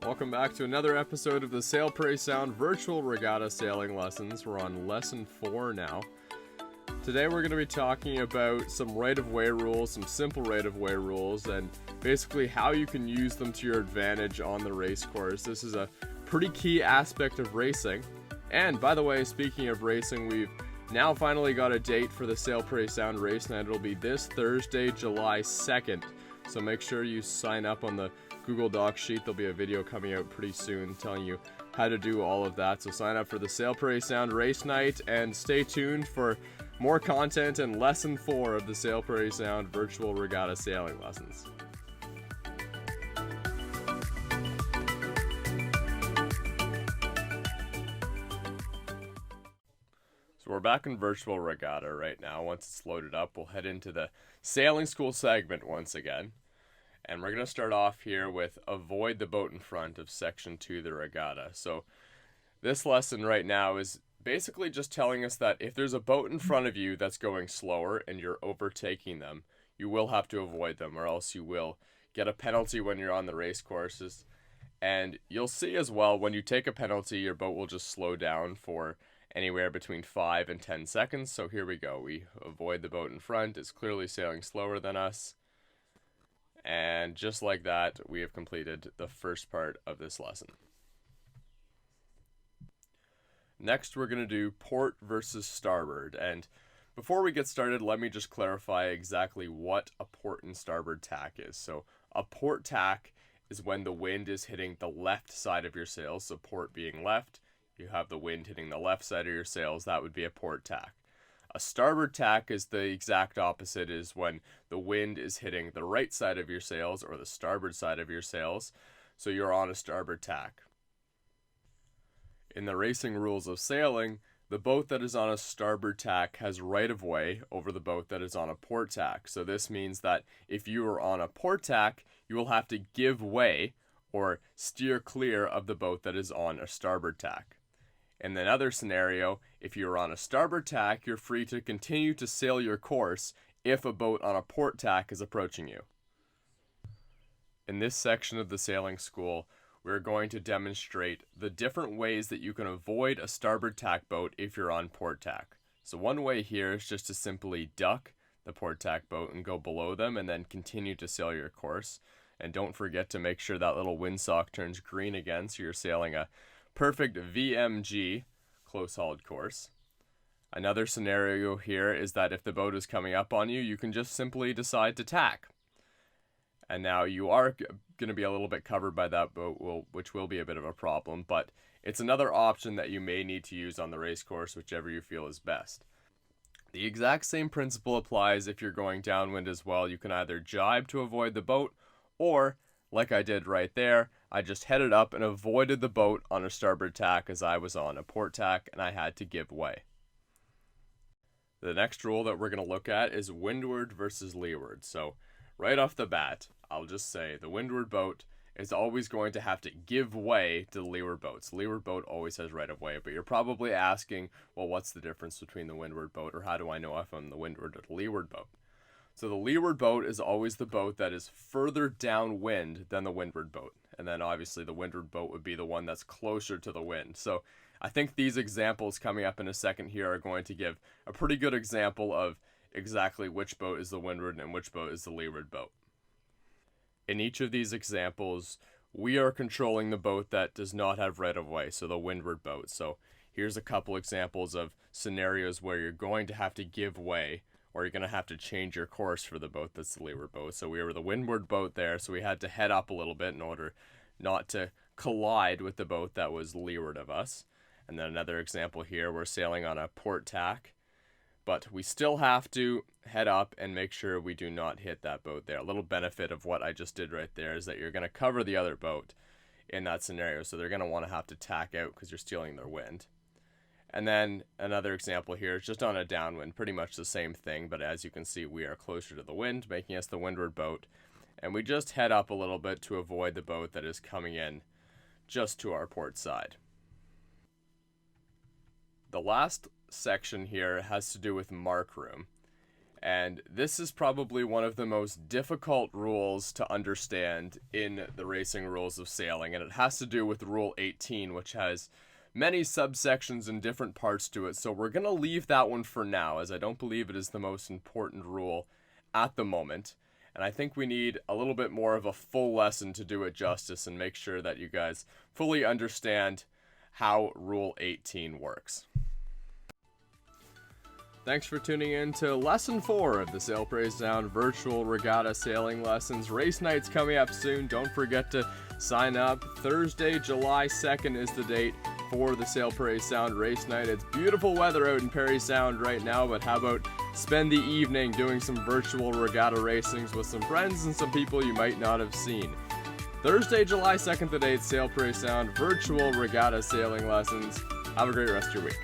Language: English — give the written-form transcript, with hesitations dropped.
Welcome back to another episode of the Sail Pray Sound Virtual Regatta Sailing Lessons. We're on Lesson 4 now. Today we're going to be talking about some right-of-way rules, some simple right-of-way rules, and basically how you can use them to your advantage on the race course. This is a pretty key aspect of racing. And by the way, speaking of racing, we've now finally got a date for the Sail Pray Sound race night. It'll be this Thursday, July 2nd. So make sure you sign up on the Google Docs sheet. There'll be a video coming out pretty soon telling you how to do all of that. So sign up for the Sail Pray Sound race night and stay tuned for more content and lesson 4 of the Sail Pray Sound virtual regatta sailing lessons. So we're back in virtual regatta right now. Once it's loaded up, we'll head into the sailing school segment once again. And we're going to start off here with avoid the boat in front of section 2 of the regatta. So this lesson right now is basically just telling us that if there's a boat in front of you that's going slower and you're overtaking them, you will have to avoid them, or else you will get a penalty when you're on the race courses. And you'll see as well, when you take a penalty, your boat will just slow down for anywhere between 5 and 10 seconds. So here we go. We avoid the boat in front. It's clearly sailing slower than us. And just like that, we have completed the first part of this lesson. Next, we're going to do port versus starboard. And before we get started, let me just clarify exactly what a port and starboard tack is. So a port tack is when the wind is hitting the left side of your sails. So port being left, you have the wind hitting the left side of your sails. That would be a port tack. A starboard tack is the exact opposite, is when the wind is hitting the right side of your sails or the starboard side of your sails. So you're on a starboard tack. In the racing rules of sailing, the boat that is on a starboard tack has right of way over the boat that is on a port tack. So this means that if you are on a port tack, you will have to give way or steer clear of the boat that is on a starboard tack. In another scenario, if you're on a starboard tack, you're free to continue to sail your course if a boat on a port tack is approaching you. In this section of the sailing school, we're going to demonstrate the different ways that you can avoid a starboard tack boat if you're on port tack. So one way here is just to simply duck the port tack boat and go below them and then continue to sail your course. And don't forget to make sure that little windsock turns green again so you're sailing a perfect VMG close hauled course. Another scenario here is that if the boat is coming up on you, you can just simply decide to tack. And now you are going to be a little bit covered by that boat, which will be a bit of a problem, but it's another option that you may need to use on the race course, whichever you feel is best. The exact same principle applies if you're going downwind as well. You can either jibe to avoid the boat, or like I did right there, I just headed up and avoided the boat on a starboard tack as I was on a port tack and I had to give way. The next rule that we're going to look at is windward versus leeward. So right off the bat, I'll just say the windward boat is always going to have to give way to the leeward boats. The leeward boat always has right of way, but you're probably asking, well, what's the difference between the windward boat, or how do I know if I'm the windward or the leeward boat? So the leeward boat is always the boat that is further downwind than the windward boat. And then obviously the windward boat would be the one that's closer to the wind. So I think these examples coming up in a second here are going to give a pretty good example of exactly which boat is the windward and which boat is the leeward boat. In each of these examples, we are controlling the boat that does not have right of way, so the windward boat. So here's a couple examples of scenarios where you're going to have to give way, or you're going to have to change your course for the boat that's the leeward boat. So we were the windward boat there, so we had to head up a little bit in order not to collide with the boat that was leeward of us. And then another example here, we're sailing on a port tack, but we still have to head up and make sure we do not hit that boat there. A little benefit of what I just did right there is that you're going to cover the other boat in that scenario, so they're going to want to have to tack out because you're stealing their wind. And then another example here is just on a downwind, pretty much the same thing, but as you can see, we are closer to the wind, making us the windward boat. And we just head up a little bit to avoid the boat that is coming in just to our port side. The last section here has to do with mark room. And this is probably one of the most difficult rules to understand in the racing rules of sailing, and it has to do with Rule 18, which has many subsections and different parts to it. So we're going to leave that one for now, as I don't believe it is the most important rule at the moment. And I think we need a little bit more of a full lesson to do it justice and make sure that you guys fully understand how Rule 18 works. Thanks for tuning in to Lesson 4 of the Sail Praise Sound Virtual Regatta Sailing Lessons. Race night's coming up soon. Don't forget to sign up. Thursday, July 2nd is the date for the Sail Praise Sound race night. It's beautiful weather out in Perry Sound right now, but how about spend the evening doing some virtual regatta racings with some friends and some people you might not have seen. Thursday, July 2nd the date, Sail Praise Sound Virtual Regatta Sailing Lessons. Have a great rest of your week.